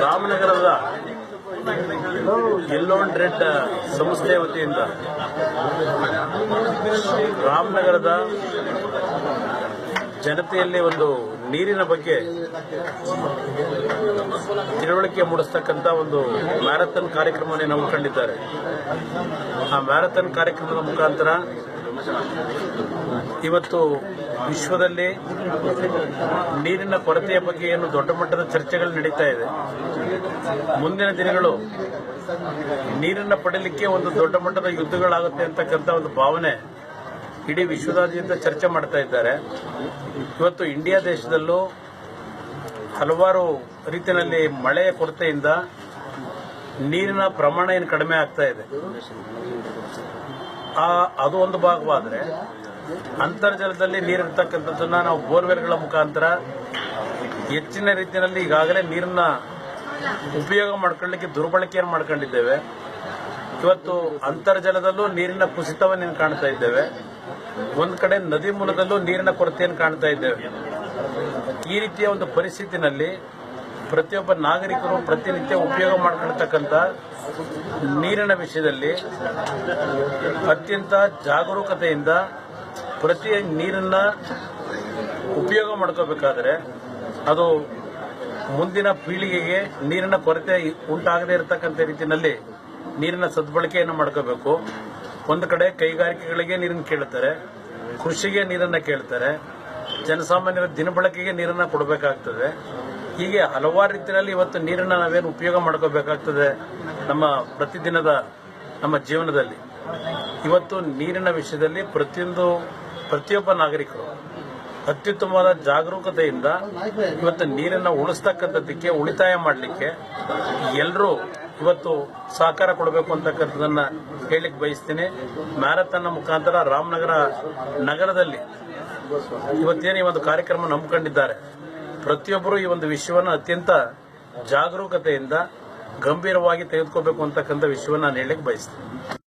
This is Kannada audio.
ರಾಮನಗರದ ಯೆಲ್ಲೋ ಅಂಡ್ ರೆಡ್ ಸಂಸ್ಥೆ ವತಿಯಿಂದ ರಾಮನಗರದ ಜನತೆಯಲ್ಲಿ ಒಂದು ನೀರಿನ ಬಗ್ಗೆ ತಿಳುವಳಿಕೆ ಮೂಡಿಸ್ತಕ್ಕಂಥ ಒಂದು ಮ್ಯಾರಥಾನ್ ಕಾರ್ಯಕ್ರಮವನ್ನು ಹಮ್ಮಿಕೊಂಡಿದ್ದಾರೆ. ಆ ಮ್ಯಾರಥಾನ್ ಕಾರ್ಯಕ್ರಮದ ಮುಖಾಂತರ ಇವತ್ತು ವಿಶ್ವದಲ್ಲಿ ನೀರಿನ ಕೊರತೆಯ ಬಗ್ಗೆ ಏನು ದೊಡ್ಡ ಮಟ್ಟದ ಚರ್ಚೆಗಳು ನಡೀತಾ ಇದೆ. ಮುಂದಿನ ದಿನಗಳು ನೀರನ್ನು ಪಡೆಯಲಿಕ್ಕೆ ಒಂದು ದೊಡ್ಡ ಮಟ್ಟದ ಯುದ್ಧಗಳಾಗುತ್ತೆ ಅಂತಕ್ಕಂಥ ಒಂದು ಭಾವನೆ ಇಡೀ ವಿಶ್ವದಾದ್ಯಂತ ಚರ್ಚೆ ಮಾಡ್ತಾ ಇದ್ದಾರೆ. ಇವತ್ತು ಇಂಡಿಯಾ ದೇಶದಲ್ಲೂ ಹಲವಾರು ರೀತಿಯಲ್ಲಿ ಮಳೆಯ ಕೊರತೆಯಿಂದ ನೀರಿನ ಪ್ರಮಾಣ ಏನು ಕಡಿಮೆ ಆಗ್ತಾ ಇದೆ. ಅದು ಒಂದು ಭಾಗವಾದರೆ ಅಂತರ್ಜಲದಲ್ಲಿ ನೀರಿರ್ತಕ್ಕಂಥದ್ದನ್ನ ನಾವು ಬೋರ್ವೆಲ್ಗಳ ಮುಖಾಂತರ ಹೆಚ್ಚಿನ ರೀತಿಯಲ್ಲಿ ಈಗಾಗಲೇ ನೀರನ್ನ ಉಪಯೋಗ ಮಾಡ್ಕೊಳ್ಳಿಕ್ಕೆ ದುರ್ಬಳಕೆಯನ್ನು ಮಾಡ್ಕೊಂಡಿದ್ದೇವೆ. ಇವತ್ತು ಅಂತರ್ಜಲದಲ್ಲೂ ನೀರಿನ ಕುಸಿತವನ್ನು ಕಾಣ್ತಾ ಇದ್ದೇವೆ. ಒಂದು ಕಡೆ ನದಿ ಮೂಲದಲ್ಲೂ ನೀರಿನ ಕೊರತೆಯನ್ನು ಕಾಣ್ತಾ ಇದ್ದೇವೆ. ಈ ರೀತಿಯ ಒಂದು ಪರಿಸ್ಥಿತಿನಲ್ಲಿ ಪ್ರತಿಯೊಬ್ಬ ನಾಗರಿಕರು ಪ್ರತಿನಿತ್ಯ ಉಪಯೋಗ ಮಾಡಿಕೊಳ್ತಕ್ಕಂಥ ನೀರಿನ ವಿಷಯದಲ್ಲಿ ಅತ್ಯಂತ ಜಾಗರೂಕತೆಯಿಂದ ಪ್ರತಿ ನೀರನ್ನ ಉಪಯೋಗ ಮಾಡ್ಕೋಬೇಕಾದ್ರೆ ಅದು ಮುಂದಿನ ಪೀಳಿಗೆಗೆ ನೀರಿನ ಕೊರತೆ ಉಂಟಾಗದೇ ಇರತಕ್ಕಂಥ ರೀತಿಯಲ್ಲಿ ನೀರಿನ ಸದ್ಬಳಕೆಯನ್ನು ಮಾಡ್ಕೋಬೇಕು. ಒಂದು ಕಡೆ ಕೈಗಾರಿಕೆಗಳಿಗೆ ನೀರನ್ನು ಕೇಳುತ್ತಾರೆ, ಕೃಷಿಗೆ ನೀರನ್ನು ಕೇಳ್ತಾರೆ, ಜನಸಾಮಾನ್ಯರ ದಿನಬಳಕೆಗೆ ನೀರನ್ನು ಕೊಡಬೇಕಾಗ್ತದೆ. ಹೀಗೆ ಹಲವಾರು ರೀತಿಯಲ್ಲಿ ಇವತ್ತು ನೀರನ್ನು ನಾವೇನು ಉಪಯೋಗ ಮಾಡ್ಕೋಬೇಕಾಗ್ತದೆ ನಮ್ಮ ಪ್ರತಿದಿನದ ನಮ್ಮ ಜೀವನದಲ್ಲಿ. ಇವತ್ತು ನೀರಿನ ವಿಷಯದಲ್ಲಿ ಪ್ರತಿಯೊಬ್ಬ ನಾಗರಿಕರು ಅತ್ಯುತ್ತಮವಾದ ಜಾಗರೂಕತೆಯಿಂದ ಇವತ್ತು ನೀರನ್ನು ಉಳಿಸ್ತಕ್ಕಂಥದ್ದಕ್ಕೆ, ಉಳಿತಾಯ ಮಾಡಲಿಕ್ಕೆ ಎಲ್ಲರೂ ಇವತ್ತು ಸಹಕಾರ ಕೊಡಬೇಕು ಅಂತಕ್ಕಂಥದ್ದನ್ನ ಹೇಳಲಿಕ್ಕೆ ಬಯಸ್ತೀನಿ. ಮ್ಯಾರಥಾನ್ನ ಮುಖಾಂತರ ರಾಮನಗರ ನಗರದಲ್ಲಿ ಇವತ್ತೇನು ಈ ಒಂದು ಕಾರ್ಯಕ್ರಮ ನಂಬಿಕೊಂಡಿದ್ದಾರೆ, ಪ್ರತಿಯೊಬ್ಬರು ಈ ಒಂದು ವಿಷಯವನ್ನು ಅತ್ಯಂತ ಜಾಗರೂಕತೆಯಿಂದ ಗಂಭೀರವಾಗಿ ತೆಗೆದುಕೋಬೇಕು ಅಂತಕ್ಕಂಥ ವಿಷಯವನ್ನು ನಾನು ಹೇಳಲಿಕ್ಕೆ ಬಯಸ್ತೀನಿ.